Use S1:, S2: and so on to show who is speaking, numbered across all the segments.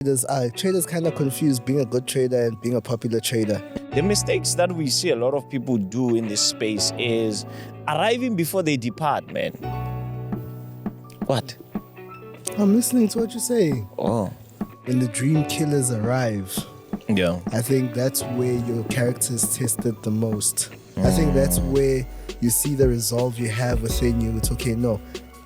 S1: Traders kind of confuse being a good trader and being a popular trader.
S2: The mistakes that we see a lot of people do in this space is arriving before they depart, man. What?
S1: I'm listening to what you're saying.
S2: Oh.
S1: When the dream killers arrive,
S2: Yeah.
S1: I think that's where your character is tested the most. I think that's where you see the resolve you have within you. It's okay, no,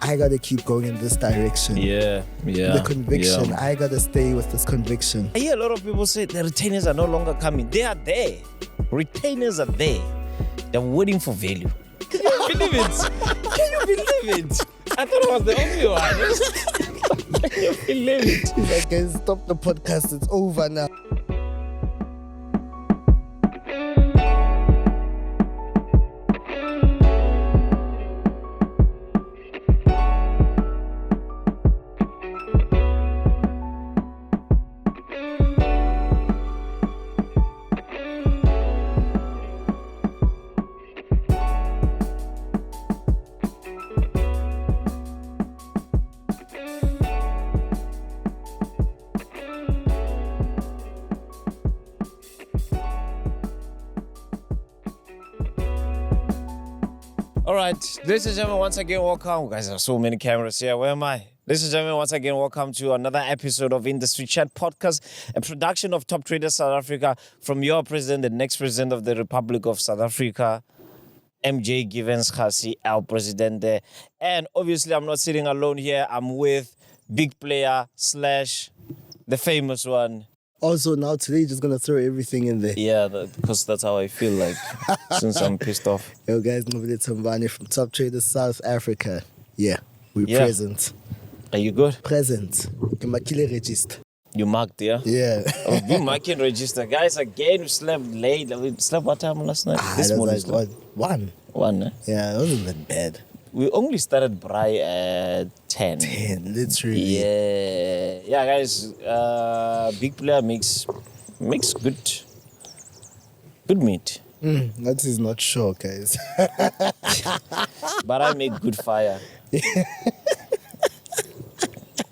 S1: I gotta keep going in this direction.
S2: Yeah.
S1: The conviction,
S2: Yeah.
S1: I gotta stay with this conviction.
S2: I hear a lot of people say the retainers are no longer coming. They are there. Retainers are there. They're waiting for value. Can you believe it? Can you believe it? I thought I was the only one. Can you believe it?
S1: He's like, guys, stop the podcast. It's over now.
S2: All right, ladies and gentlemen, once again, welcome. Guys, there are so many cameras here. Where am I? Ladies and gentlemen, once again, welcome to another episode of Industry Chat Podcast, a production of Top Traders South Africa from your president, the next president of the Republic of South Africa, MJ Nqobile, our president there. And obviously, I'm not sitting alone here. I'm with big player / the famous one.
S1: Also, now today, you're just gonna throw everything in there.
S2: Yeah, because that's how I feel like since I'm pissed off.
S1: Yo, guys, Nqobile Tambane from Top Traders South Africa. Yeah, we're present.
S2: Are you good?
S1: Present. Kemakile register.
S2: You marked, yeah?
S1: Yeah.
S2: We marking register. Guys, again, we slept late. We slept what time last night? This
S1: that
S2: morning.
S1: was like, what? 1.
S2: 1, eh?
S1: Yeah, it wasn't that bad.
S2: We only started Braai at 10.
S1: 10, literally.
S2: Yeah. Yeah, guys, big player makes good meat.
S1: That is not sure, guys.
S2: But I made good fire.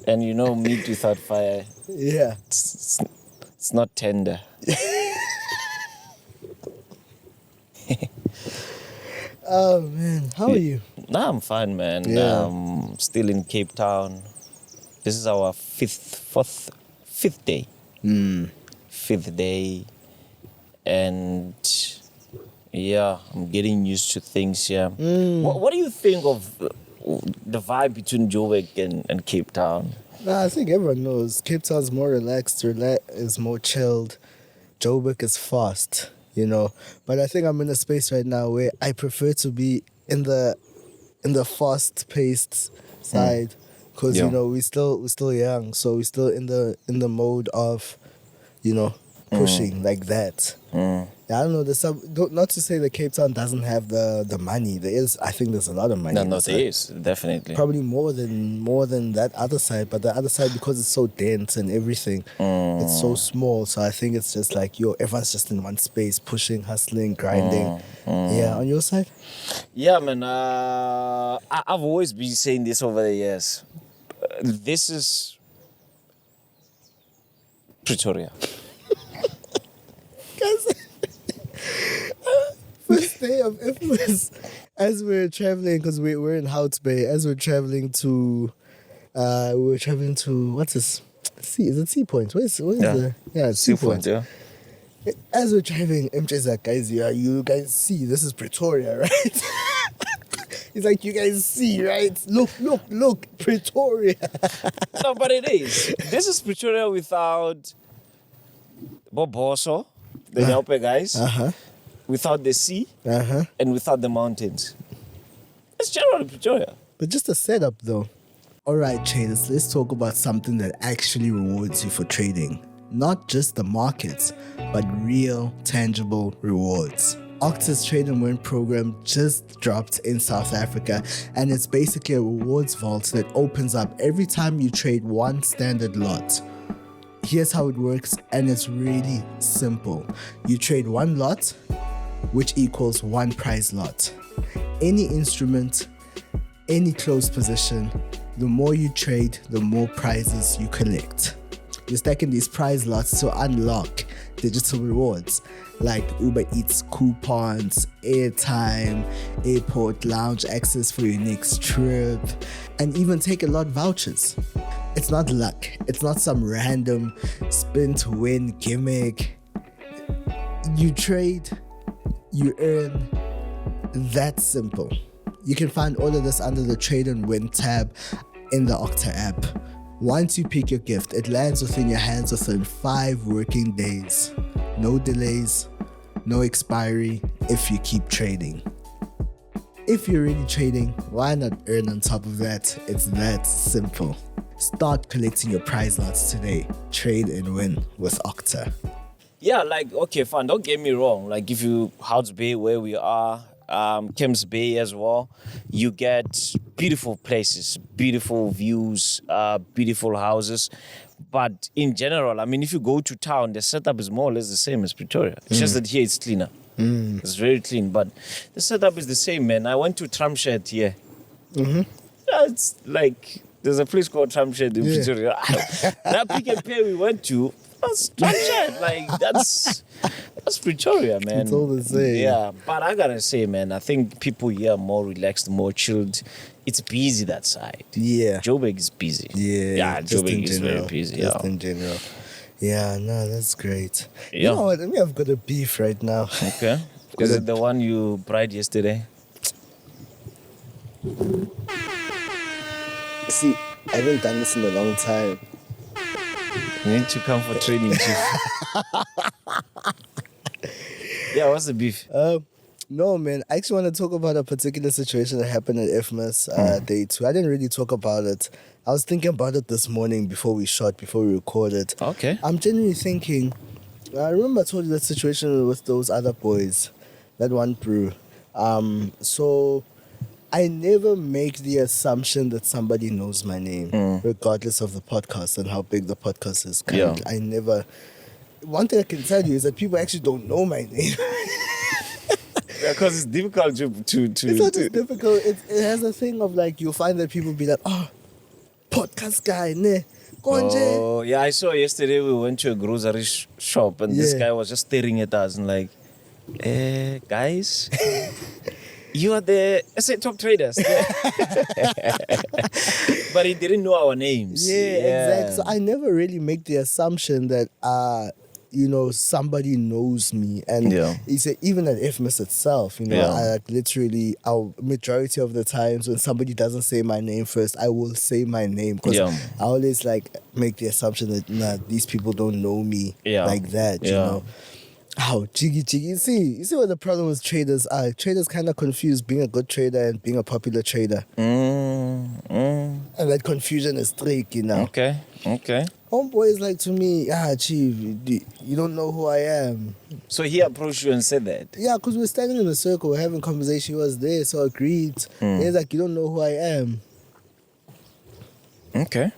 S2: And you know, meat without fire,
S1: Yeah.
S2: it's not tender.
S1: Oh, man. How are you?
S2: Nah, I'm fine, man.
S1: Yeah.
S2: Still in Cape Town. This is our fifth day. 5th day. And yeah, I'm getting used to things here. What do you think of the vibe between Joburg and Cape Town?
S1: Nah, I think everyone knows. Cape Town's more relaxed, is more chilled. Joburg is fast, you know. But I think I'm in a space right now where I prefer to be in the fast-paced side, because you know we're still young, so we're still in the mode of, you know, pushing like that. I don't know. Not to say that Cape Town doesn't have the money. There is. I think there's a lot of money.
S2: No, there is definitely.
S1: Probably more than that other side, but the other side, because it's so dense and everything, it's so small. So I think it's just like, everyone's just in one space, pushing, hustling, grinding. Yeah, on your side?
S2: Yeah, man. I've always been saying this over the years. This is Pretoria.
S1: First day of influence, as we're traveling, because we're in Hout Bay, as we're traveling to, what's this? Sea, is it Sea Point? What is the? Yeah, it's Sea Point.
S2: Yeah.
S1: As we're driving, MJ's like, guys, you guys see, this is Pretoria, right? He's like, you guys see, right? Look, Pretoria.
S2: No, but it is. This is Pretoria without Boboso, the Nyope guys, without the sea, and without the mountains. It's generally Pretoria.
S1: But just a setup, though. All right, traders, let's talk about something that actually rewards you for trading. Not just the markets, but real, tangible rewards. Octa's Trade and Win program just dropped in South Africa, and it's basically a rewards vault that opens up every time you trade one standard lot. Here's how it works, and it's really simple. You trade one lot, which equals one prize lot. Any instrument, any closed position, the more you trade, the more prizes you collect. You're stacking these prize lots to unlock digital rewards like Uber Eats coupons, airtime, airport lounge access for your next trip, and even take a lot vouchers. It's not luck. It's not some random spin to win gimmick. You trade, you earn. That's simple. You can find all of this under the Trade and Win tab in the Okta app. Once you pick your gift, it lands within your hands within 5 working days. No delays, no expiry if you keep trading. If you're really trading, why not earn on top of that? It's that simple. Start collecting your prize lots today. Trade and win with Okta.
S2: Yeah, like, okay, fine. Don't get me wrong. Like, if you House Bay, where we are, Kems Bay as well, you get beautiful places, beautiful views, beautiful houses. But in general, I mean, if you go to town, the setup is more or less the same as Pretoria. It's just that here it's cleaner. It's very clean, but the setup is the same, man. I went to Tramshed here. Yeah, it's like, there's a place called Tramshed in Pretoria. That Pick and Pay we went to, that's Tramshed. Like, that's Pretoria, man.
S1: It's all the same.
S2: Yeah, but I gotta say, man, I think people here are more relaxed, more chilled. It's busy that side.
S1: Yeah.
S2: Joburg is busy.
S1: Yeah,
S2: Joburg is very busy.
S1: Just in general. Yeah, no, that's great.
S2: Yeah.
S1: You know what? I mean, I've got a beef right now.
S2: Okay. Is it the one you bribed yesterday?
S1: See, I haven't done this in a long time.
S2: You need to come for training, chief. Yeah, what's the beef?
S1: No, man. I actually want to talk about a particular situation that happened at IFMAS day 2. I didn't really talk about it. I was thinking about it this morning before we recorded.
S2: Okay.
S1: I'm genuinely thinking, I remember I told you that situation with those other boys, that one brew. So I never make the assumption that somebody knows my name, regardless of the podcast and how big the podcast is. I never. One thing I can tell you is that people actually don't know my name.
S2: Because it's difficult to.
S1: It's not just difficult. It has a thing of like, you'll find that people be like, oh, podcast guy, ne.
S2: Oh, yeah, I saw yesterday we went to a grocery shop and this guy was just staring at us and like, guys, you are the SA top traders. But he didn't know our names.
S1: Yeah, exactly. So I never really make the assumption that, somebody knows me. And it's even at IFMAS itself, I like literally, majority of the times when somebody doesn't say my name first, I will say my name because I always like make the assumption that these people don't know me like that, you know. Oh, jiggy. You see what the problem with traders are. Traders kind of confuse being a good trader and being a popular trader. And that confusion is tricky,
S2: Okay.
S1: Homeboy is like to me, chief, you don't know who I am.
S2: So he approached you and said that?
S1: Yeah, because we're standing in a circle, we're having a conversation. He was there, so I agreed. And he's like, you don't know who I am.
S2: Okay.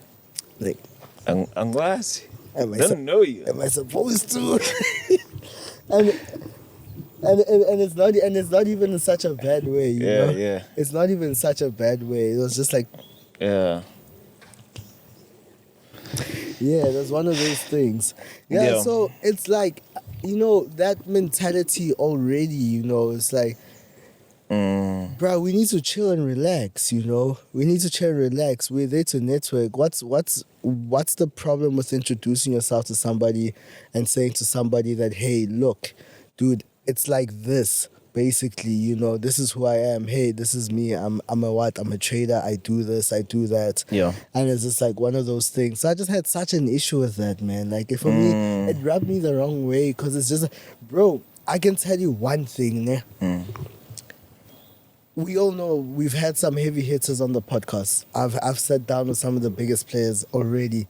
S1: Like,
S2: I'm glad.
S1: I
S2: don't know you.
S1: Am I supposed to? and it's not even in such a bad way, you know?
S2: Yeah.
S1: It's not even in such a bad way. It was just like, it was one of those things. So it's like, that mentality already, it's like, bro, we need to chill and relax, We need to chill and relax. We're there to network. What's the problem with introducing yourself to somebody and saying to somebody that, hey, look, dude, it's like this. Basically, this is who I am. Hey, this is me. I'm a trader. I do this, I do that.
S2: Yeah.
S1: And it's just like one of those things. So I just had such an issue with that, man. Like, for me, it rubbed me the wrong way because it's just, bro, I can tell you one thing, ne? We all know we've had some heavy hitters on the podcast. I've sat down with some of the biggest players already.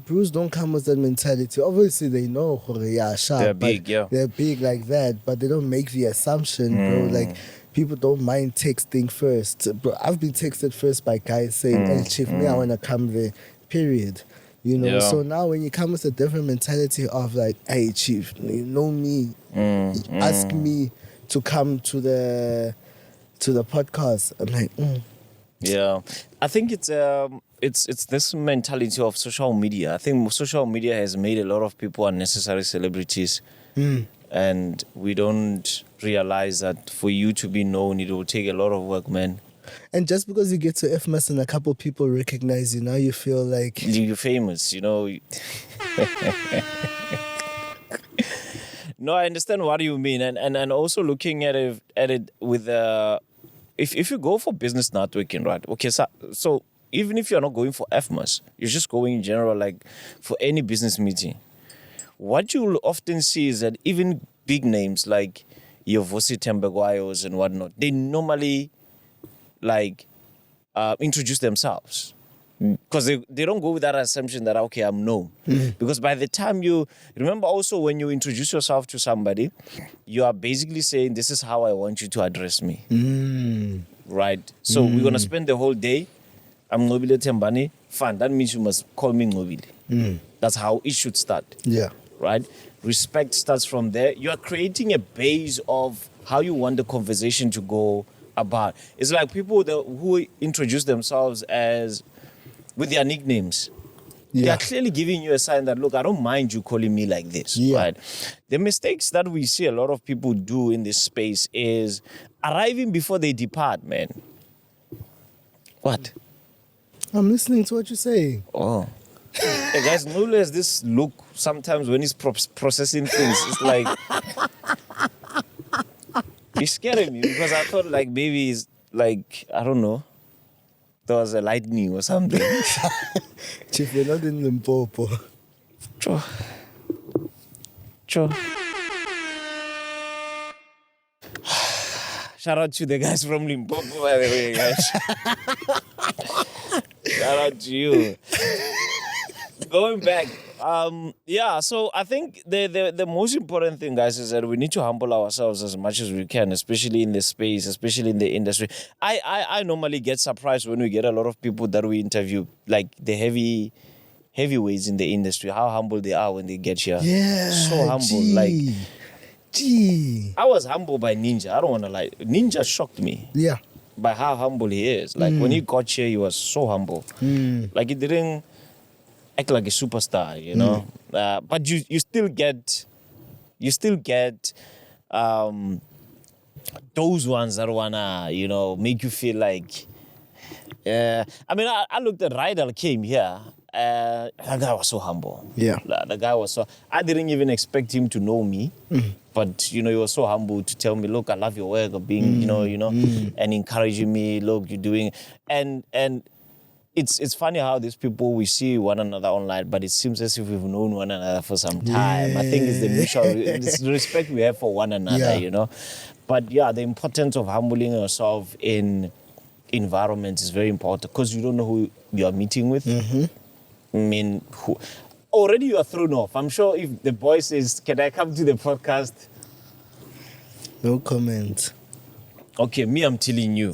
S1: Bruce don't come with that mentality. Obviously, they know
S2: they're big,
S1: They're big like that, but they don't make the assumption, bro. Like, people don't mind texting first. Bro, I've been texted first by guys saying, hey, chief, me, I want to come there, period. So now when you come with a different mentality of like, hey, chief, you know me, ask me to come to the podcast. I'm like,
S2: Yeah, I think it's this mentality of social media. I think social media has made a lot of people unnecessary celebrities, and we don't realize that for you to be known, it will take a lot of work, man.
S1: And just because you get to FMAS and a couple people recognize you, now you feel like
S2: You're famous, you know. No, I understand what you mean, and also looking at it with if you go for business networking, right? Okay, so even if you're not going for FMAS, you're just going in general, like for any business meeting. What you'll often see is that even big names like your Vosi Tembegwayos and whatnot, they normally like introduce themselves. Because they don't go with that assumption that, okay, I'm known. Because by the time you remember also when you introduce yourself to somebody, you are basically saying, this is how I want you to address me. Right? So we're going to spend the whole day. I'm Nqobile Tembani. Fine. That means you must call me Nqobile. That's how it should start.
S1: yeah.
S2: Right? Respect starts from there. You are creating a base of how you want the conversation to go about. It's like people who introduce themselves as with their nicknames. They
S1: Yeah.
S2: are clearly giving you a sign that, look, I don't mind you calling me like this.
S1: Yeah.
S2: Right? The mistakes that we see a lot of people do in this space is arriving before they depart, man. What?
S1: I'm listening to what you're saying.
S2: Oh. Hey guys, Nqobile has this look sometimes when he's processing things. It's like, he's scaring me because I thought like maybe he's like, I don't know, there was a lightning or something.
S1: Chief, you're not in Limpopo.
S2: Sure. Shout out to the guys from Limpopo, by the way, guys. Shout out to you. Going back, so I think the most important thing, guys, is that we need to humble ourselves as much as we can, especially in this space, especially in the industry. I normally get surprised when we get a lot of people that we interview, like the heavyweights in the industry, how humble they are when they get here.
S1: Yeah.
S2: So humble.
S1: Gee.
S2: I was humbled by Ninja. I don't want to lie. Ninja shocked me
S1: Yeah.
S2: by how humble he is. Like when he got here, he was so humble. Like he didn't act like a superstar, you know. But you still get those ones that wanna, you know, make you feel like. I mean, I looked at Rydal came here. That guy was so humble.
S1: Yeah.
S2: The guy was so. I didn't even expect him to know me, but you know, he was so humble to tell me, "Look, I love your work," of being, you know, and encouraging me. Look, you're doing, and it's funny how these people, we see one another online, but it seems as if we've known one another for some time. I think it's the mutual it's the respect we have for one another, you know. But yeah, the importance of humbling yourself in environments is very important because you don't know who you are meeting with. I mean, already you are thrown off. I'm sure if the boy says, "Can I come to the podcast?"
S1: No comment.
S2: Okay, me, I'm telling you.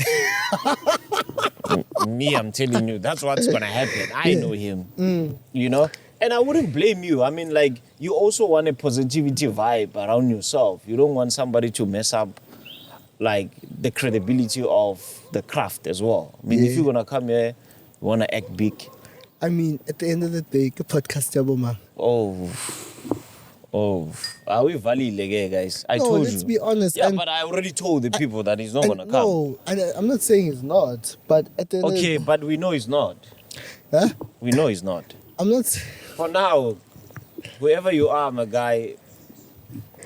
S2: I'm telling you, that's what's gonna happen. I know him, you know, and I wouldn't blame you. I mean, like, you also want a positivity vibe around yourself. You don't want somebody to mess up, like, the credibility of the craft as well. I mean, if you're gonna come here, you wanna act big.
S1: I mean, at the end of the day, the podcast yabo man.
S2: Are we valid, guys? I told you.
S1: Let's be honest.
S2: Yeah, but I already told the people that he's not gonna come.
S1: No, I'm not saying he's not, but at the end
S2: Okay, but we know he's not.
S1: Huh?
S2: We know he's not.
S1: I'm not.
S2: For now, whoever you are, my guy,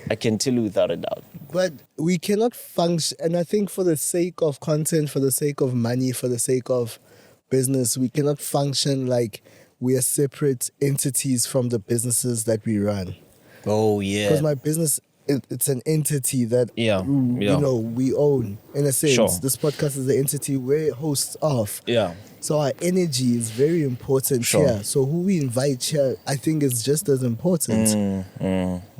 S2: I can tell you without a doubt.
S1: But we cannot function, and I think for the sake of content, for the sake of money, for the sake of business, we cannot function like we are separate entities from the businesses that we run.
S2: Oh, yeah.
S1: Because my business, it's an entity that you know, we own, in a sense.
S2: Sure.
S1: This podcast is the entity we're hosts of.
S2: Yeah.
S1: So our energy is very important here. So who we invite here, I think is just as important.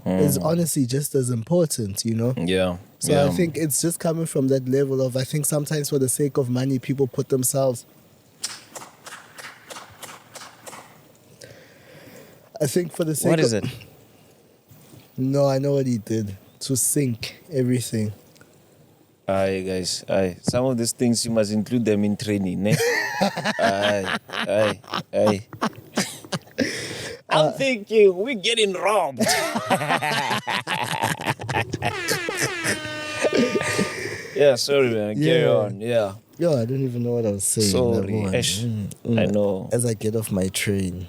S1: It's honestly just as important, you know?
S2: Yeah.
S1: So I think it's just coming from that level of, I think sometimes for the sake of money, people put themselves. I think for the sake
S2: What is it?
S1: No, I know what he did. To sync everything.
S2: Aye, guys. Aye. Some of these things you must include them in training. Ne? Aye, aye, aye. I'm thinking we're getting robbed. Yeah, sorry, man. Carry on. Yeah.
S1: Yo, I don't even know what I was saying.
S2: Sorry. I know.
S1: As I get off my train.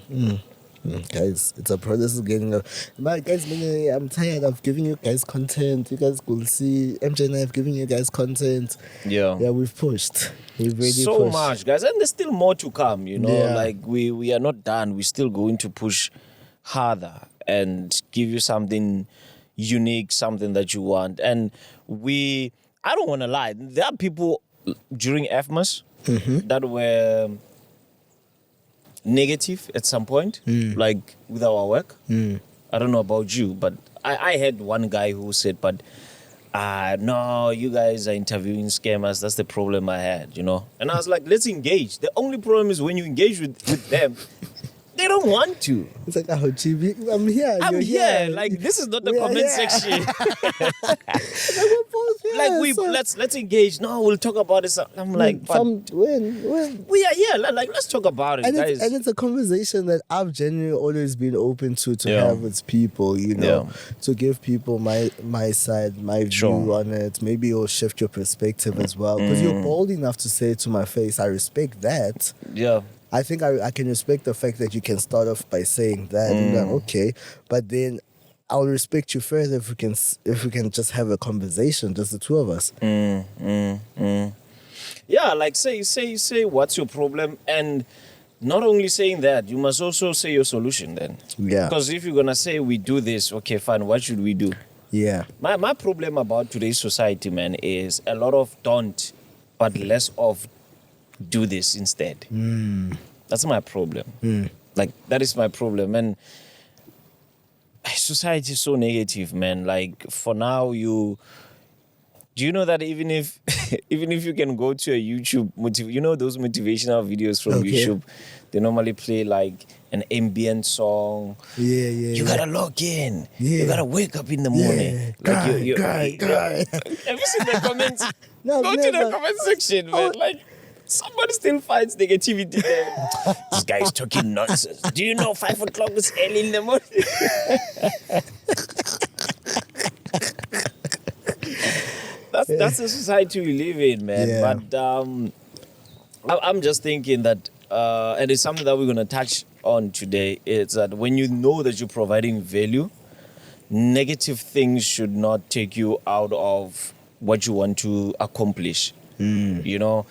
S1: Guys, it's a process of getting up. But guys, I'm tired of giving you guys content. You guys will see MJ and I have given you guys content.
S2: Yeah.
S1: Yeah, we've pushed. We've really
S2: so
S1: pushed.
S2: much, guys. And there's still more to come, you know.
S1: Yeah.
S2: Like we are not done. We're still going to push harder and give you something unique, something that you want. And I don't want to lie. There are people during FMAS that were negative at some point, like with our work. I don't know about you, but I had one guy who said, but no, you guys are interviewing scammers. That's the problem I had, you know. And I was like, let's engage. The only problem is when you engage with them, they don't want to.
S1: It's like, oh, GB, I'm here.
S2: I'm
S1: you're
S2: here. Like, this is not the comment section.
S1: We're both here,
S2: Like
S1: so-
S2: let's engage. No, we'll talk about this. I'm like, but
S1: when?
S2: we are here. Like, let's talk about it,
S1: And
S2: guys.
S1: it's a conversation that I've genuinely always been open to
S2: Yeah.
S1: have with people, you know,
S2: Yeah.
S1: to give people my side, my view
S2: Sure.
S1: on it. Maybe it'll shift your perspective as well. Because you're bold enough to say it to my face, I respect that.
S2: Yeah.
S1: I think I can respect the fact that you can start off by saying that. And like, okay, but then I'll respect you further if we can just have a conversation, just the two of us.
S2: Yeah, like say what's your problem, and not only saying that, you must also say your solution then.
S1: Yeah.
S2: Because if you're gonna say we do this, okay, fine, what should we do?
S1: Yeah.
S2: My problem about today's society, man, is a lot of don't, but less of do this instead. That's my problem. Like, that is my problem. And society is so negative, man. Like, for now, do you know that even if you can go to a YouTube, you know those motivational videos from YouTube, they normally play like an ambient song.
S1: Yeah.
S2: You gotta log in.
S1: Yeah.
S2: You gotta wake up in the morning.
S1: Guy.
S2: Have you seen the comments?
S1: No,
S2: Go to the
S1: never.
S2: comment section, man. Like, somebody still finds negativity there. This guy is talking nonsense. Do you know 5 o'clock is early in the morning? That's the society we live in, man.
S1: Yeah.
S2: But I'm just thinking that, and it's something that we're going to touch on today, is that when you know that you're providing value, negative things should not take you out of what you want to accomplish. You know,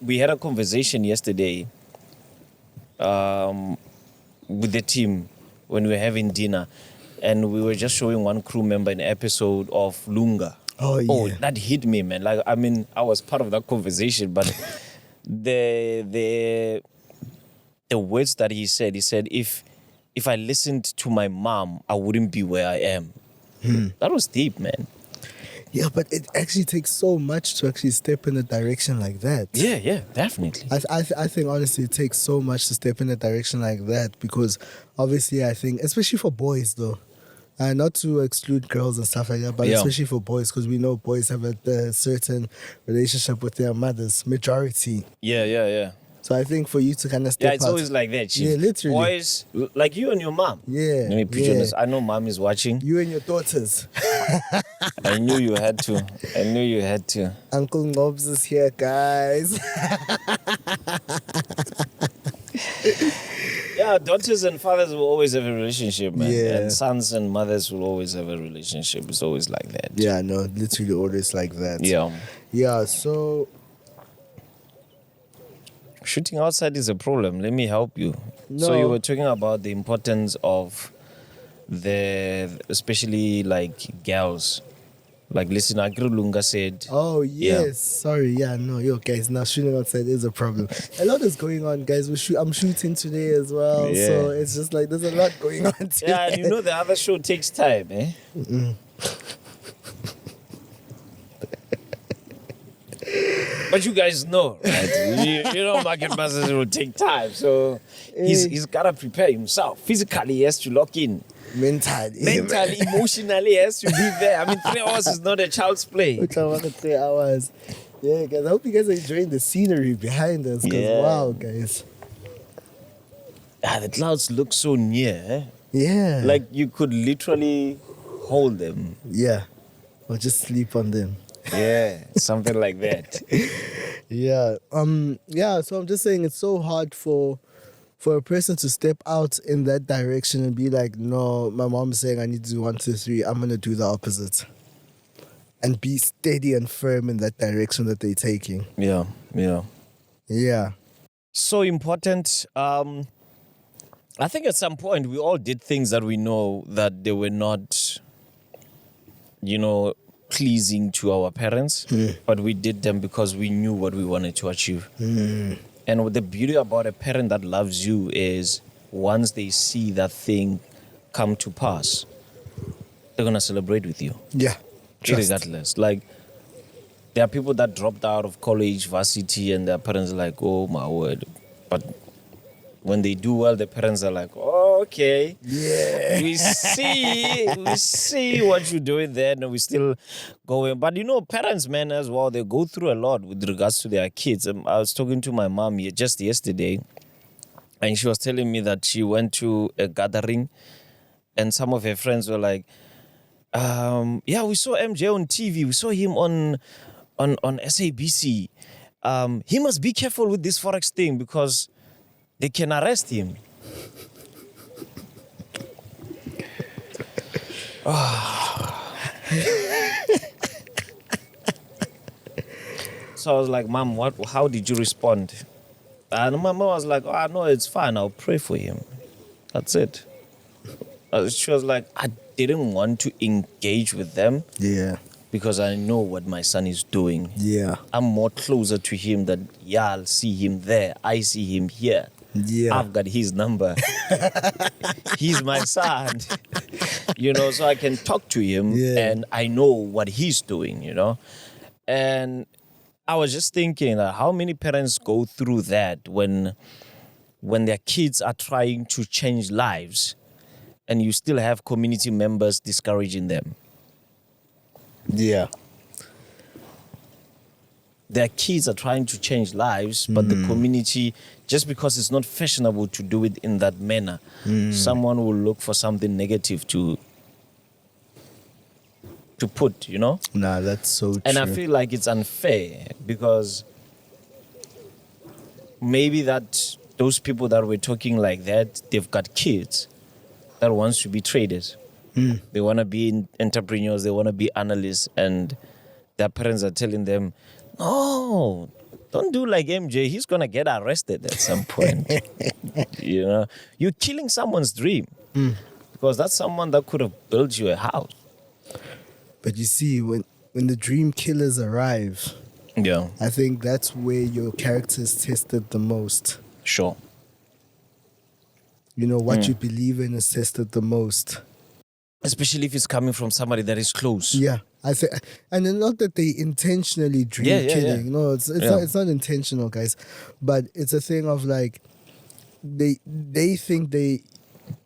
S2: we had a conversation yesterday with the team when we were having dinner, and we were just showing one crew member an episode of Lunga.
S1: Oh, yeah.
S2: That hit me, man. Like, I mean, I was part of that conversation, but the words that he said, if I listened to my mom, I wouldn't be where I am. That was deep, man.
S1: Yeah, but it actually takes so much to actually step in a direction like that.
S2: Yeah, definitely.
S1: I think honestly it takes so much to step in a direction like that, because obviously I think, especially for boys though, not to exclude girls and stuff like that, but especially for boys, because we know boys have a certain relationship with their mothers, majority.
S2: Yeah.
S1: So I think for you to kind of step
S2: Yeah, it's
S1: out,
S2: always like that, Chief.
S1: Yeah, literally.
S2: Boys, like you and your mom.
S1: Yeah,
S2: Let me put you on this. I know mom is watching.
S1: you and your daughters.
S2: I knew you had to.
S1: Uncle Nqobile is here, guys.
S2: Yeah, daughters and fathers will always have a relationship, man.
S1: Yeah.
S2: And sons and mothers will always have a relationship. It's always like that.
S1: Yeah, no, literally always like that. Yeah, so
S2: Shooting outside is a problem. Let me help you. So
S1: No.
S2: you were talking about the importance of especially like girls. Like, listen, Agri Lunga said.
S1: oh yes,
S2: Yeah.
S1: sorry, no, guys, now shooting outside is a problem. A lot is going on, guys. I'm shooting today as well,
S2: Yeah.
S1: so it's just like there's a lot going on today.
S2: Yeah, and you know the other show takes time, eh? But you guys know, right? you know, market masses will take time, so he's got to prepare himself. Physically, he has to lock in. mentally, emotionally has to be there. I mean, 3 hours is not a child's play.
S1: 3 hours. Yeah, guys. I hope you guys are enjoying the scenery behind us. Because wow, guys.
S2: The clouds look so near. Eh?
S1: Yeah.
S2: Like you could literally hold them.
S1: Yeah. Or just sleep on them.
S2: Yeah, something like that.
S1: Yeah. Yeah. So I'm just saying it's so hard for a person to step out in that direction and be like, no, my mom's saying I need to do 1, 2, 3. I'm gonna do the opposite. And be steady and firm in that direction that they're taking.
S2: Yeah.
S1: Yeah.
S2: So important. I think at some point we all did things that we know that they were not, pleasing to our parents, but we did them because we knew what we wanted to achieve. And the beauty about a parent that loves you is once they see that thing come to pass, they're going to celebrate with you.
S1: Yeah.
S2: Regardless. Like, there are people that dropped out of college, varsity, and their parents are like, oh my word. But when they do well, the parents are like, oh, okay.
S1: Yeah.
S2: We see what you're doing there, and we still going. But parents, man, as well, they go through a lot with regards to their kids. I was talking to my mom just yesterday, and she was telling me that she went to a gathering, and some of her friends were like, yeah, we saw MJ on TV. We saw him on SABC. He must be careful with this Forex thing because they can arrest him. So I was like, Mom, how did you respond? And my mom was like, oh, no, it's fine. I'll pray for him. That's it. She was like, I didn't want to engage with them.
S1: Yeah.
S2: Because I know what my son is doing.
S1: Yeah.
S2: I'm more closer to him than, I'll see him there. I see him here.
S1: Yeah.
S2: I've got his number. He's my son. So I can talk to him and I know what he's doing, And I was just thinking how many parents go through that when their kids are trying to change lives and you still have community members discouraging them.
S1: Yeah.
S2: Their kids are trying to change lives, but the community, just because it's not fashionable to do it in that manner, someone will look for something negative to put,
S1: Nah, that's so true.
S2: And I feel like it's unfair because maybe that those people that were talking like that, they've got kids that wants to be traders. They want to be entrepreneurs, they want to be analysts, and their parents are telling them, no, don't do like MJ. He's going to get arrested at some point. You're killing someone's dream because that's someone that could have built you a house.
S1: But you see, when the dream killers arrive, I think that's where your character is tested the most.
S2: Sure.
S1: What you believe in is tested the most.
S2: Especially if it's coming from somebody that is close.
S1: Yeah, I think, and not that they intentionally dream killing. Yeah. No, it's not intentional, guys. But it's a thing of like they think they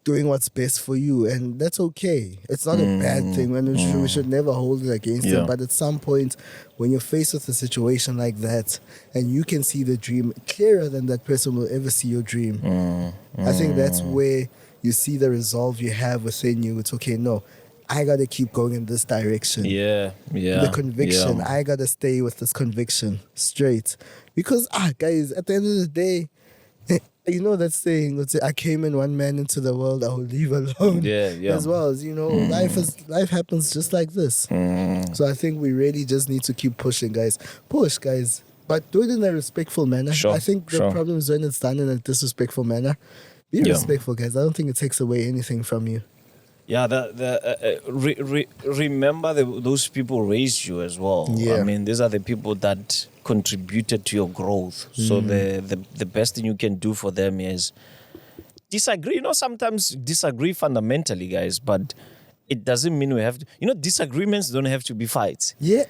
S1: doing what's best for you, and that's okay. It's not a bad thing, and we should never hold it against them. But at some point, when you're faced with a situation like that, and you can see the dream clearer than that person will ever see your dream, I think that's where you see the resolve you have within you. It's okay, no, I got to keep going in this direction. The conviction, I got to stay with this conviction straight. Because, guys, at the end of the day, that saying, let's say, I came in one man into the world, I will leave alone. As well as, life happens just like this. So I think we really just need to keep pushing, guys. Push, guys. But do it in a respectful manner.
S2: Sure,
S1: I think the problem is when it's done in a disrespectful manner. Be respectful, guys. I don't think it takes away anything from you.
S2: Yeah, remember those people raised you as well.
S1: Yeah.
S2: I mean, these are the people that contributed to your growth. So the best thing you can do for them is disagree. Sometimes disagree fundamentally, guys, but it doesn't mean we have to. Disagreements don't have to be fights.
S1: Yeah.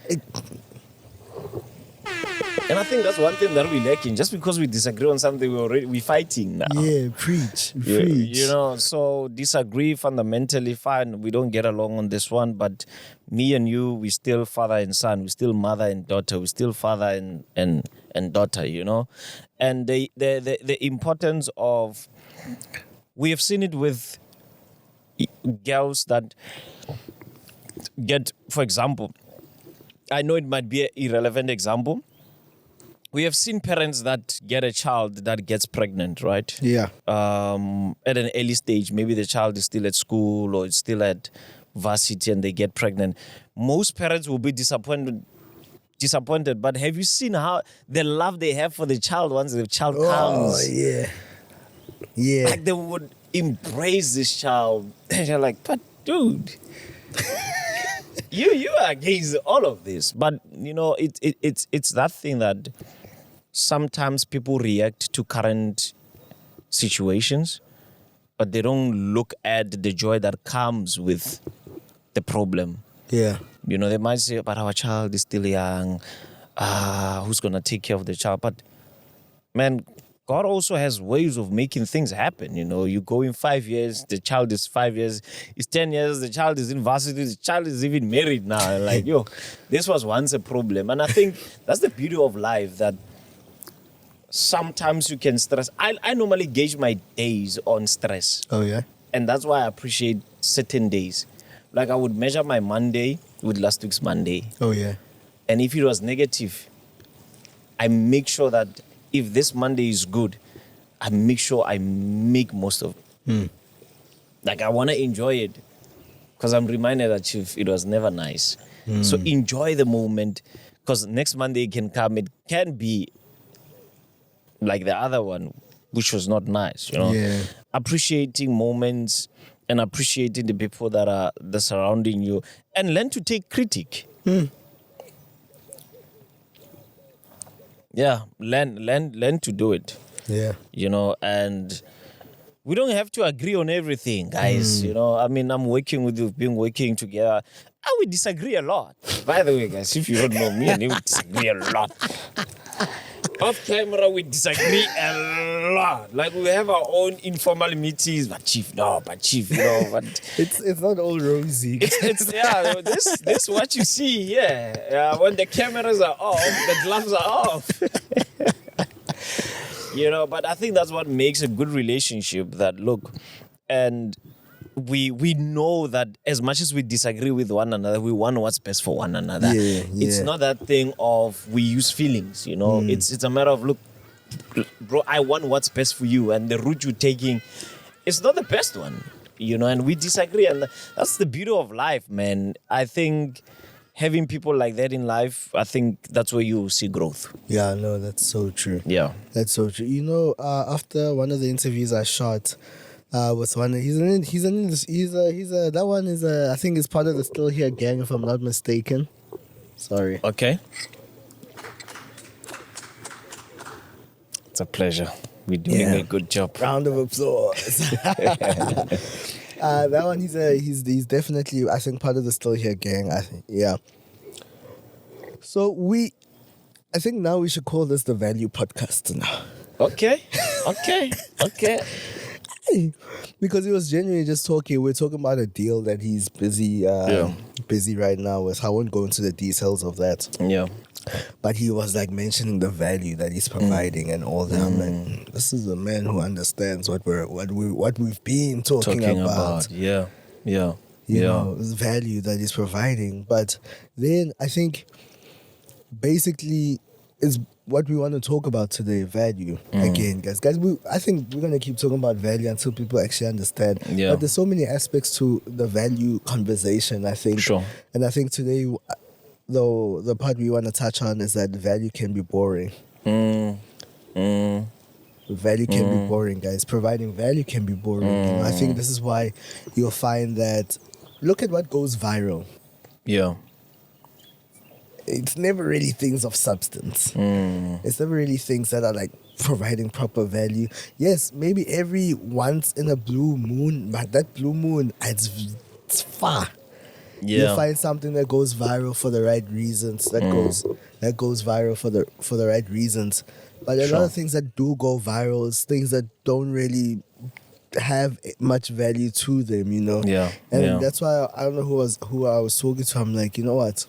S2: And I think that's one thing that we're lacking. Just because we disagree on something, we're fighting now.
S1: Yeah, preach.
S2: You know, so disagree fundamentally, fine. We don't get along on this one, but me and you, we still father and son. We still mother and daughter. We still father and daughter, you know. And the importance of, we have seen it with girls that get, for example, I know it might be an irrelevant example. We have seen parents that get a child that gets pregnant, right?
S1: Yeah.
S2: At an early stage, maybe the child is still at school or it's still at varsity and they get pregnant. Most parents will be disappointed. But have you seen how the love they have for the child once the child comes?
S1: Oh, yeah. Yeah.
S2: Like they would embrace this child. And you're like, but dude, you are against all of this. But you know, it's that thing that sometimes people react to current situations, but they don't look at the joy that comes with the problem.
S1: Yeah.
S2: You know, they might say, but our child is still young. Who's going to take care of the child? But, man, God also has ways of making things happen. You know, you go in 5 years, the child is 5 years, it's 10 years, the child is in varsity, the child is even married now. Like, yo, this was once a problem. And I think that's the beauty of life, that sometimes you can stress. I normally gauge my days on stress.
S1: Oh, yeah?
S2: And that's why I appreciate certain days. Like I would measure my Monday with last week's Monday.
S1: Oh, yeah.
S2: And if it was negative, I make sure that if this Monday is good, I make sure I make most of it. Like I want to enjoy it because I'm reminded that it was never nice. So enjoy the moment, because next Monday can come. It can be like the other one, which was not nice, you know.
S1: Yeah.
S2: Appreciating moments and appreciating the people that are surrounding you, and learn to take critique. Yeah, learn to do it.
S1: Yeah.
S2: You know, and we don't have to agree on everything, guys. You know, I mean, I'm working with you, we've been working together. And we disagree a lot. By the way, guys, if you don't know me and you disagree a lot. Off camera, we disagree a lot. Like we have our own informal meetings, but chief, you know, but
S1: It's not all rosy.
S2: it's yeah, this what you see here. Yeah, when the cameras are off, the gloves are off. You know, but I think that's what makes a good relationship. That look, and we know that as much as we disagree with one another, we want what's best for one another.
S1: Yeah.
S2: It's not that thing of we use feelings, you know. It's a matter of, look, bro, I want what's best for you, and the route you're taking is not the best one, you know, and we disagree, and that's the beauty of life, man. I think having people like that in life, I think that's where you see growth.
S1: Yeah, no, that's so true.
S2: Yeah.
S1: That's so true. You know, after one of the interviews I shot, with one, that one is I think it's part of the Still Here gang, if I'm not mistaken. Sorry.
S2: Okay. It's a pleasure. We're doing a good job.
S1: Round of applause. That one, he's definitely, I think, part of the Still Here gang. I think, yeah. So I think now we should call this the Value Podcast now.
S2: Okay.
S1: Because he was genuinely just talking. We're talking about a deal that he's busy right now with. I won't go into the details of that.
S2: Yeah.
S1: But he was like mentioning the value that he's providing and all that. I'm like, this is a man who understands what we've been talking about.
S2: Yeah.
S1: You know, the value that he's providing. But then I think basically is what we want to talk about today, value. Again, guys, I think we're going to keep talking about value until people actually understand.
S2: Yeah.
S1: But there's so many aspects to the value conversation, I think.
S2: Sure.
S1: And I think today, though, the part we want to touch on is that value can be boring. Value can be boring, guys. Providing value can be boring. You know, I think this is why you'll find that, look at what goes viral.
S2: Yeah.
S1: It's never really things of substance. It's never really things that are like providing proper value. Yes, maybe every once in a blue moon, but that blue moon, it's far.
S2: Yeah.
S1: You'll find something that goes viral for the right reasons. That goes viral for the right reasons. But a lot
S2: Sure.
S1: of things that do go viral is things that don't really have much value to them, you know.
S2: Yeah,
S1: And
S2: yeah.
S1: that's why I don't know who I was talking to. I'm like, you know what?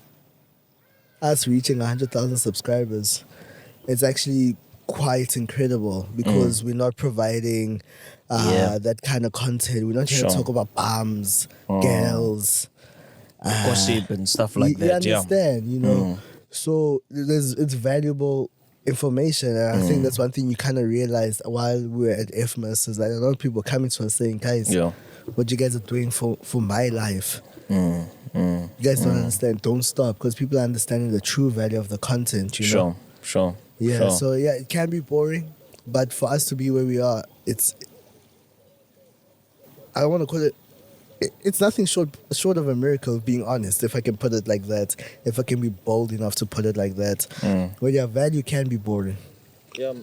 S1: Us reaching 100,000 subscribers, it's actually quite incredible because we're not providing
S2: Yeah.
S1: that kind of content. We're not here
S2: Sure.
S1: to talk about bums, girls,
S2: Gossip and stuff like
S1: you
S2: that. Yeah.
S1: understand, you know. So it's valuable information, and I think that's one thing you kind of realized while we were at FMAS is that a lot of people coming to us saying, guys,
S2: Yeah.
S1: what you guys are doing for my life. You guys don't understand. Don't stop, because people are understanding the true value of the content. You know.
S2: Sure.
S1: Yeah.
S2: Sure.
S1: So yeah, it can be boring, but for us to be where we are, I don't want to call it. It's nothing short of a miracle, being honest, if I can put it like that. If I can be bold enough to put it like that. Where your value can be boring.
S2: Yeah.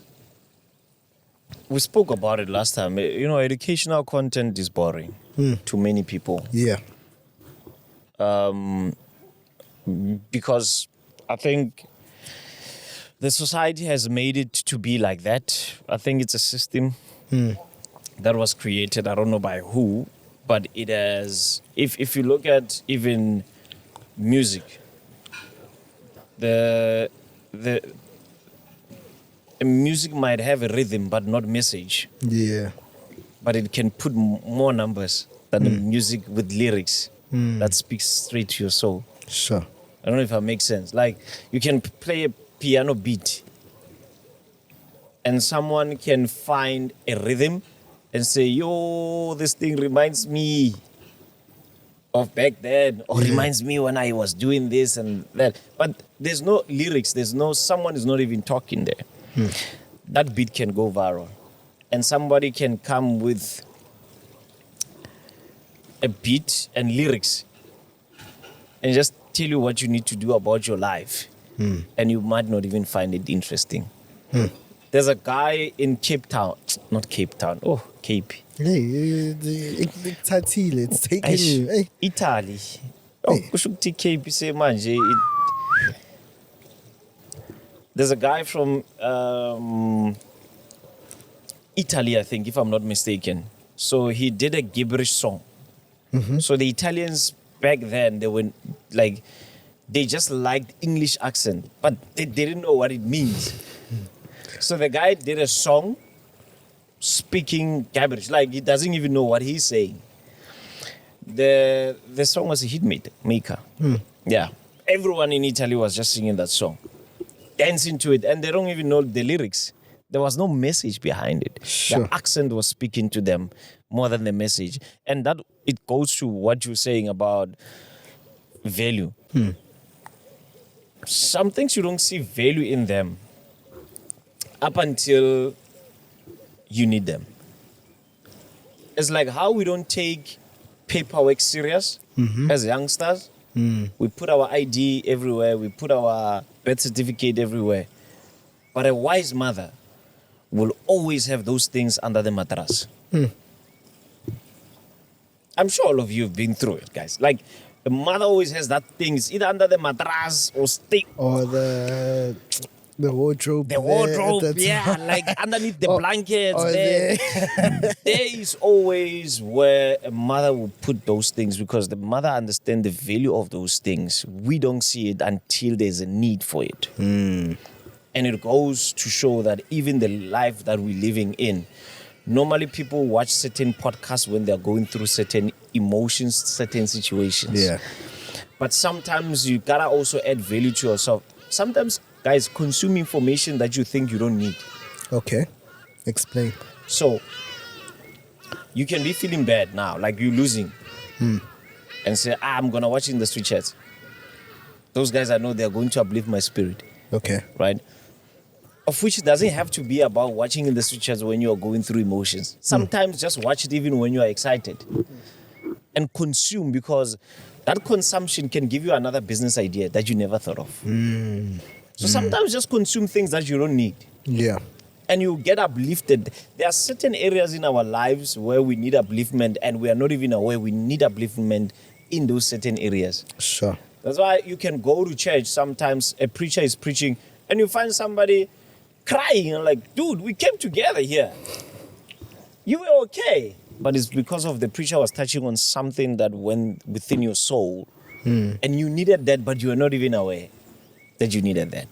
S2: We spoke about it last time. You know, educational content is boring to many people.
S1: Yeah.
S2: Because I think the society has made it to be like that. I think it's a system that was created, I don't know by who, but it has, if you look at even music, the music might have a rhythm but not message,
S1: Yeah.
S2: but it can put more numbers than the music with lyrics that speaks straight to your soul.
S1: Sure.
S2: I don't know if that makes sense. Like, you can play a piano beat and someone can find a rhythm and say, yo, this thing reminds me of back then, or reminds me when I was doing this and that. But there's no lyrics, someone is not even talking there. That beat can go viral. And somebody can come with a beat and lyrics and just tell you what you need to do about your life. And you might not even find it interesting. There's a guy in Cape Town, not Cape Town, Cape.
S1: Hey, it's taking you. Hey.
S2: Italy. Kusho ukuthi Cape ise manje. There's a guy from Italy, I think, if I'm not mistaken. So he did a gibberish song. So the Italians back then, they just liked English accent, but they didn't know what it means. So the guy did a song speaking gibberish, like he doesn't even know what he's saying. The song was a hit maker. Yeah. Everyone in Italy was just singing that song, dancing to it, and they don't even know the lyrics. There was no message behind it.
S1: Sure.
S2: The accent was speaking to them more than the message. And that it goes to what you're saying about value. Some things you don't see value in them up until you need them. It's like how we don't take paperwork serious as youngsters. We put our ID everywhere. We put our birth certificate everywhere. But a wise mother will always have those things under the mattress. I'm sure all of you have been through it, guys. Like, the mother always has that thing. It's either under the mattress or stick.
S1: Or the wardrobe.
S2: The wardrobe, yeah, like underneath the blankets.
S1: Or
S2: There is always where a mother will put those things because the mother understands the value of those things. We don't see it until there's a need for it. And it goes to show that even the life that we're living in, normally people watch certain podcasts when they're going through certain emotions, certain situations.
S1: Yeah.
S2: But sometimes you gotta also add value to yourself. Sometimes, guys, consume information that you think you don't need.
S1: Okay. Explain.
S2: So, you can be feeling bad now, like you're losing. And say, I'm gonna watch industry chats. Those guys, I know they're going to uplift my spirit.
S1: Okay.
S2: Right? Of which it doesn't have to be about watching in the switches when you're going through emotions. Sometimes just watch it even when you are excited. And consume, because that consumption can give you another business idea that you never thought of. So sometimes just consume things that you don't need.
S1: Yeah.
S2: And you get uplifted. There are certain areas in our lives where we need upliftment and we are not even aware we need upliftment in those certain areas.
S1: Sure.
S2: That's why you can go to church sometimes, a preacher is preaching, and you find somebody crying and like, dude, we came together here. You were okay. But it's because of the preacher was touching on something that went within your soul. And you needed that, but you were not even aware that you needed that.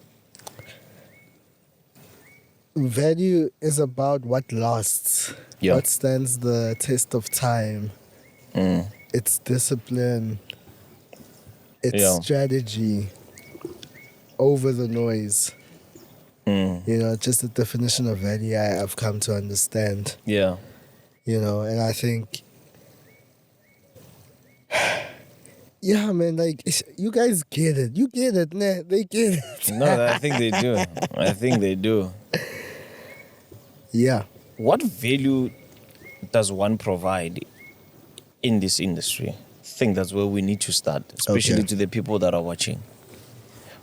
S1: Value is about what lasts,
S2: Yeah.
S1: what stands the test of time. It's discipline, it's
S2: Yeah.
S1: strategy over the noise. Just the definition of value I've come to understand.
S2: Yeah.
S1: And I think, yeah, man, like, you guys get it. You get it, nah? They get it.
S2: No, I think they do. I think they do.
S1: Yeah.
S2: What value does one provide in this industry? I think that's where we need to start, especially to the people that are watching.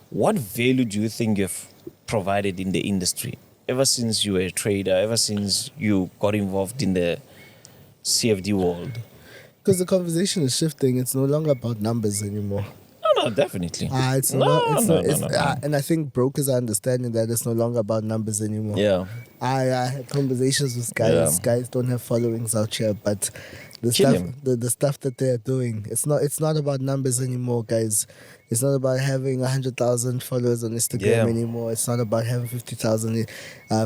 S2: What value do you think you've provided in the industry ever since you were a trader, ever since you got involved in the CFD world?
S1: Because the conversation is shifting. It's no longer about numbers anymore.
S2: No, definitely.
S1: And I think brokers are understanding that it's no longer about numbers anymore.
S2: Yeah.
S1: I had conversations with guys.
S2: Yeah.
S1: Guys don't have followings out here, but the
S2: Kill
S1: stuff,
S2: him.
S1: the stuff that they're doing, it's not about numbers anymore, guys. It's not about having 100,000 followers on Instagram
S2: Yeah.
S1: anymore. It's not about having 50,000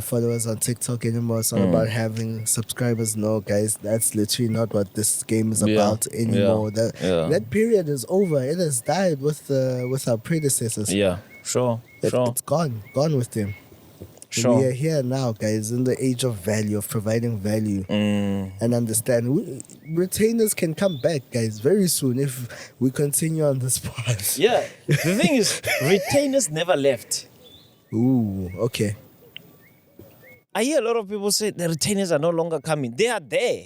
S1: followers on TikTok anymore. It's not about having subscribers. No, guys, that's literally not what this game is about anymore. That period is over. It has died with our predecessors.
S2: Yeah, sure.
S1: It's gone with them.
S2: Sure.
S1: We are here now, guys, in the age of value, of providing value and understand. Retainers can come back, guys, very soon if we continue on this path.
S2: Yeah, the thing is, retainers never left.
S1: Ooh, okay.
S2: I hear a lot of people say the retainers are no longer coming. They are there.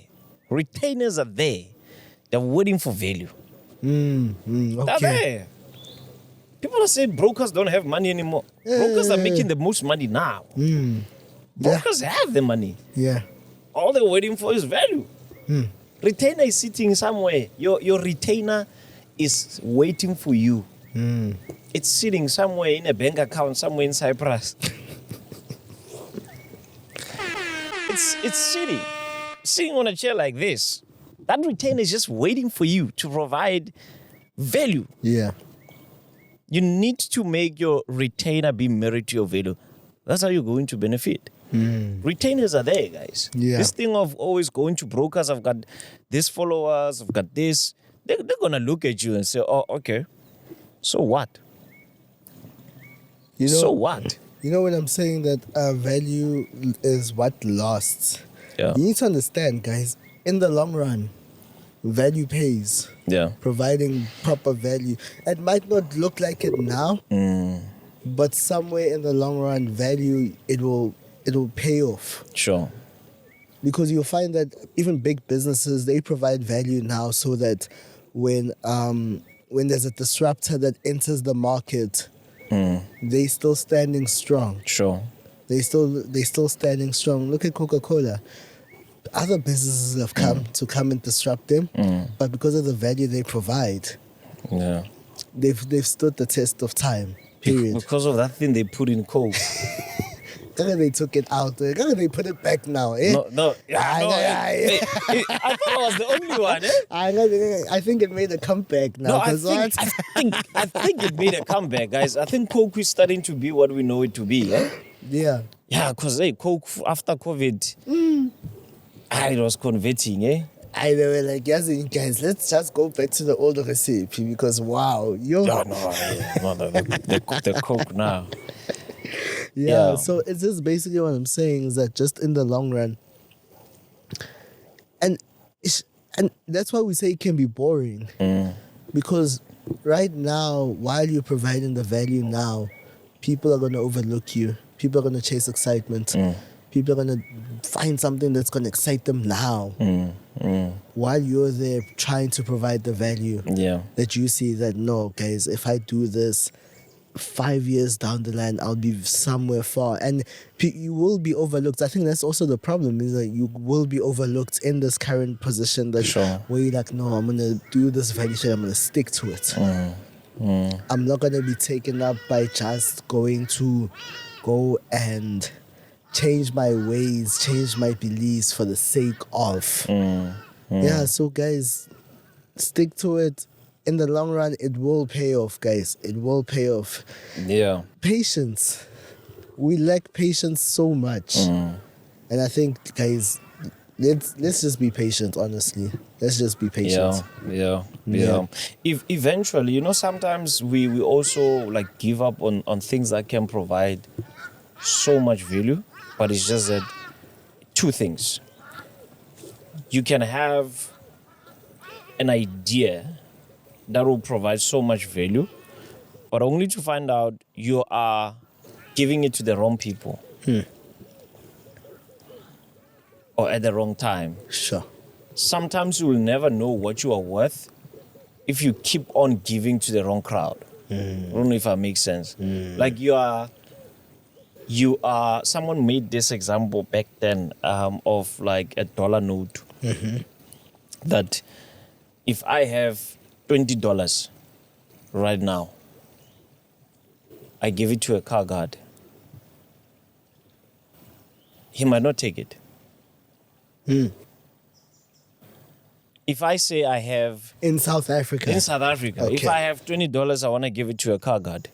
S2: Retainers are there. They're waiting for value. They're
S1: Okay.
S2: there. People are saying brokers don't have money anymore. Brokers are making the most money now. Brokers have the money.
S1: Yeah.
S2: All they're waiting for is value. Retainer is sitting somewhere. Your retainer is waiting for you. It's sitting somewhere in a bank account, somewhere in Cyprus. It's sitting on a chair like this. That retainer is just waiting for you to provide value.
S1: Yeah.
S2: You need to make your retainer be married to your value. That's how you're going to benefit. Retainers are there, guys.
S1: Yeah.
S2: This thing of always going to brokers, I've got these followers, I've got this. They're going to look at you and say, oh, okay. So what? So what?
S1: You know when I'm saying that value is what lasts?
S2: Yeah.
S1: You need to understand, guys, in the long run, value pays.
S2: Yeah.
S1: Providing proper value. It might not look like it now, but somewhere in the long run, value, it will pay off.
S2: Sure.
S1: Because you'll find that even big businesses, they provide value now so that when there's a disruptor that enters the market, they still standing strong.
S2: Sure.
S1: They still standing strong. Look at Coca-Cola. Other businesses have come and disrupt them, but because of the value they provide, they've stood the test of time. Period.
S2: Because of that thing they put in Coke.
S1: They took it out. They put it back now. Eh?
S2: No. I thought I was the only one.
S1: I think it made a comeback now.
S2: No, I think it made a comeback, guys. I think Coke is starting to be what we know it to be.
S1: Yeah.
S2: Yeah, because Coke after COVID, it was converting.
S1: They were like, yes, guys, let's just go back to the old recipe because wow,
S2: the Coke now.
S1: Yeah, so it's just basically what I'm saying is that just in the long run, and that's why we say it can be boring, because right now, while you're providing the value now, people are going to overlook you. People are going to chase excitement. People are going to find something that's going to excite them now. While you're there trying to provide the value that you see that, no, guys, if I do this, 5 years down the line, I'll be somewhere far, and you will be overlooked. I think that's also the problem, is that you will be overlooked in this current position that
S2: Sure.
S1: where you're like, no, I'm gonna do this value chain, I'm gonna stick to it. I'm not gonna be taken up by just going to go and change my ways, change my beliefs for the sake of. Yeah, so guys, stick to it. In the long run, it will pay off, guys. It will pay off.
S2: Yeah.
S1: Patience. We lack patience so much. And I think, guys, let's just be patient, honestly. Let's just be patient.
S2: Yeah.
S1: Yeah.
S2: If eventually, sometimes we also like give up on things that can provide so much value, but it's just that two things. You can have an idea that will provide so much value, but only to find out you are giving it to the wrong people or at the wrong time.
S1: Sure.
S2: Sometimes you will never know what you are worth if you keep on giving to the wrong crowd. I don't know if that makes sense. Like you are, someone made this example back then of like a dollar note. That if I have $20 right now, I give it to a car guard. He might not take it. If I say I have...
S1: In South Africa.
S2: In South Africa.
S1: Okay.
S2: If I have $20, I want to give it to a car guard.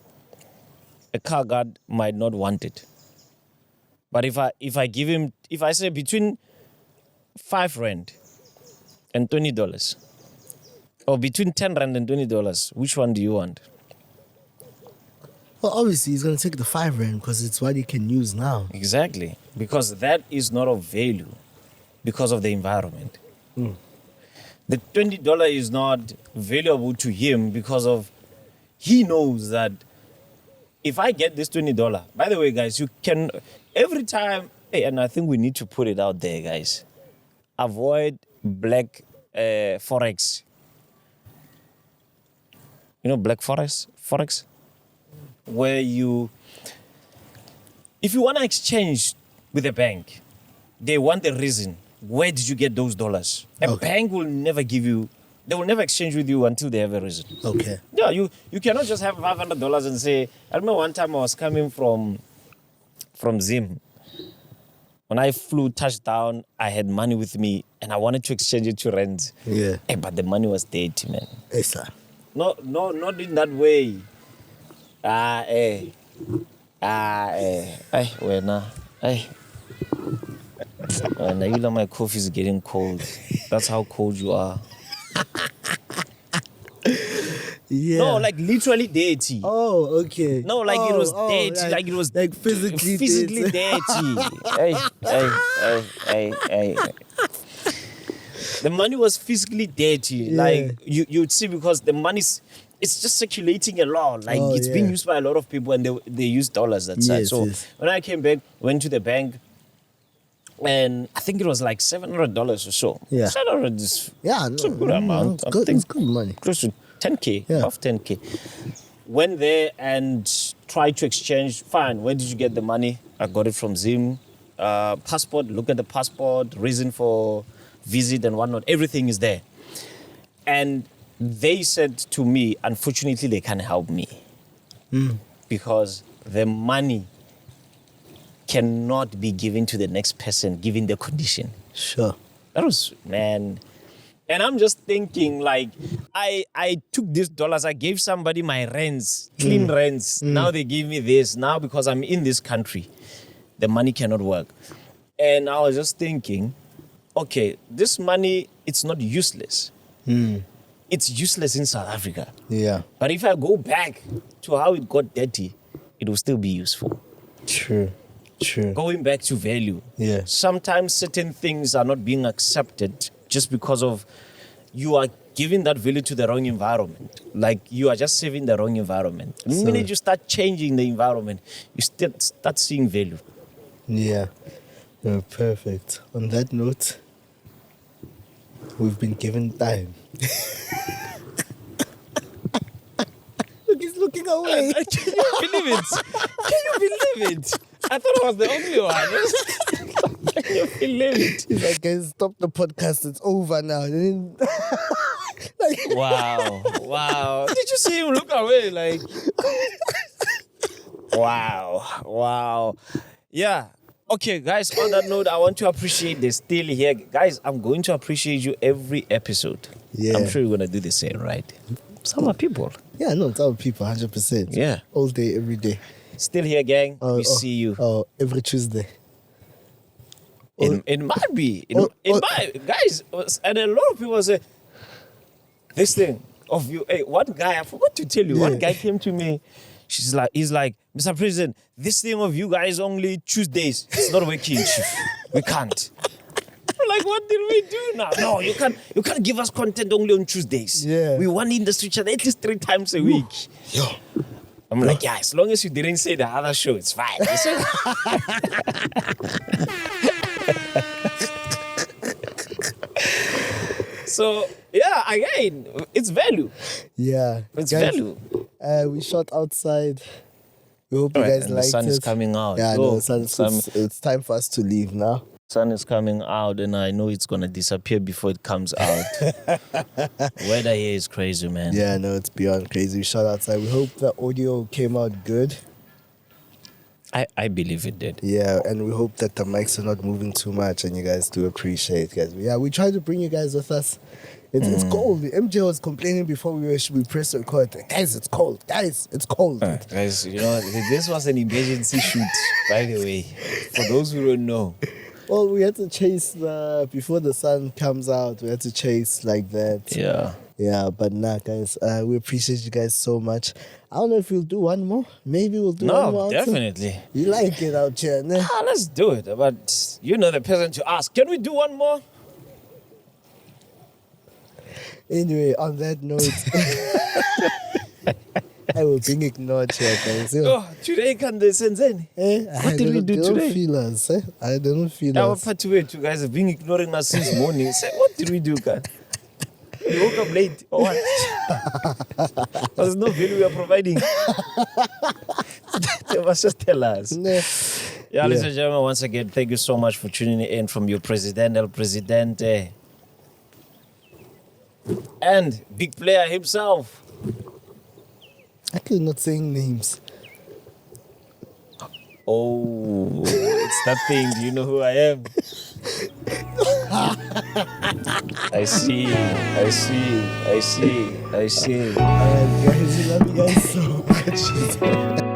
S2: A car guard might not want it. But if I give him... If I say between 5 rand and $20, or between 10 rand and $20, which one do you want?
S1: Well, obviously, he's going to take the 5 rand because it's what he can use now.
S2: Exactly. Because that is not of value because of the environment. The $20 is not valuable to him because of... He knows that if I get this $20... By the way, guys, you can... Every time... Hey, and I think we need to put it out there, guys. Avoid black Forex. You know black Forex? Where you... If you want to exchange with a bank, they want the reason. Where did you get those dollars? A bank will never give you... They will never exchange with you until they have a reason.
S1: Okay.
S2: Yeah, you cannot just have $500 and say... I remember one time I was coming from Zim. When I flew touchdown, I had money with me and I wanted to exchange it to rand.
S1: Yeah.
S2: Hey, but the money was dirty, man.
S1: Hey, sir.
S2: No, not in that way. Hey, you know my coffee is getting cold. That's how cold you are.
S1: Yeah.
S2: No, like literally dirty.
S1: Oh, okay.
S2: No, like it was dirty. Like it was
S1: like physically
S2: dirty. Hey. The money was physically dirty.
S1: Yeah.
S2: Like you'd see, because the money's... It's just circulating a lot. Like it's being used by a lot of people, and they use dollars that side.
S1: Yes,
S2: So
S1: yes.
S2: when I came back, went to the bank, and I think it was like $700 or so.
S1: Yeah.
S2: 700 is
S1: it's
S2: a good amount.
S1: It's good,
S2: I think
S1: it's good money.
S2: close to 10K,
S1: Yeah.
S2: above 10K. Went there and tried to exchange. Fine, where did you get the money? I got it from Zim. Passport, look at the passport, reason for visit and whatnot. Everything is there. And they said to me, unfortunately, they can't help me. Because the money cannot be given to the next person, given the condition.
S1: Sure.
S2: That was, man. And I'm just thinking, like, I took these dollars, I gave somebody my rents, clean rents. Now they give me this. Now, because I'm in this country, the money cannot work. And I was just thinking, okay, this money, it's not useless. It's useless in South Africa.
S1: Yeah.
S2: But if I go back to how it got dirty, it will still be useful.
S1: True.
S2: Going back to value.
S1: Yeah.
S2: Sometimes certain things are not being accepted just because of you are giving that value to the wrong environment. Like you are just saving the wrong environment. The minute you start changing the environment, you start seeing value.
S1: Yeah. No, perfect. On that note, we've been given time. Look, he's looking away.
S2: Can you believe it? Can you believe it? I thought I was the only one. Can you believe it?
S1: He's like, guys, stop the podcast. It's over now.
S2: Wow. Did you see him look away? Like, wow. Yeah. Okay, guys, on that note, I want to appreciate the still here. Guys, I'm going to appreciate you every episode.
S1: Yeah.
S2: I'm sure you're going to do the same, right? Some are people.
S1: Yeah, no, it's our people, 100%.
S2: Yeah.
S1: All day, every day.
S2: Still here, gang. We see you.
S1: Oh, every Tuesday.
S2: It might be. Guys, and a lot of people say, this thing of you. Hey, one guy, I forgot to tell you, one guy came to me. He's like, Mr. President, this thing of you guys only Tuesdays. It's not working, Chief. We can't. I'm like, what did we do now? No, you can't give us content only on Tuesdays.
S1: Yeah.
S2: We want industry chat at least 3 times a week.
S1: Yo.
S2: I'm like, yeah, as long as you didn't say the other show, it's fine. So, yeah, again, it's value.
S1: Yeah.
S2: It's
S1: guys,
S2: value.
S1: We shot outside. We hope you guys liked it.
S2: The sun is coming out.
S1: Yeah, no, it's time for us to leave now.
S2: Sun is coming out, and I know it's going to disappear before it comes out. Weather here is crazy, man.
S1: Yeah, no, it's beyond crazy. We shot outside. We hope the audio came out good.
S2: I believe it did.
S1: Yeah, and we hope that the mics are not moving too much and you guys do appreciate, guys. Yeah, we try to bring you guys with us. It's cold. MJ was complaining before we press record. Guys, it's cold. Guys, it's cold.
S2: Guys, you know, this was an emergency shoot, by the way. For those who don't know.
S1: Well, we had to chase before the sun comes out. We had to chase like that.
S2: Yeah.
S1: Yeah, but nah, guys, we appreciate you guys so much. I don't know if we'll do one more. Maybe we'll do one more.
S2: No, definitely.
S1: You like it out here, ne?
S2: Let's do it. But you know the person to ask. Can we do one more?
S1: Anyway, on that note, I will being ignored here, guys.
S2: Today can they send in? What did we do
S1: they
S2: today?
S1: Don't feel us, eh? I don't feel
S2: Our
S1: us.
S2: part way, you guys have been ignoring us since morning. Say, what did we do, guys? You woke up late or what? There's no value we are providing. They must just tell us. Yeah, ladies and gentlemen, once again, thank you so much for tuning in from your President, El Presidente, and big player himself.
S1: Actually, not saying names.
S2: Oh, it's that thing. Do you know who I am? I see.
S1: Alright, guys, we love you guys so much.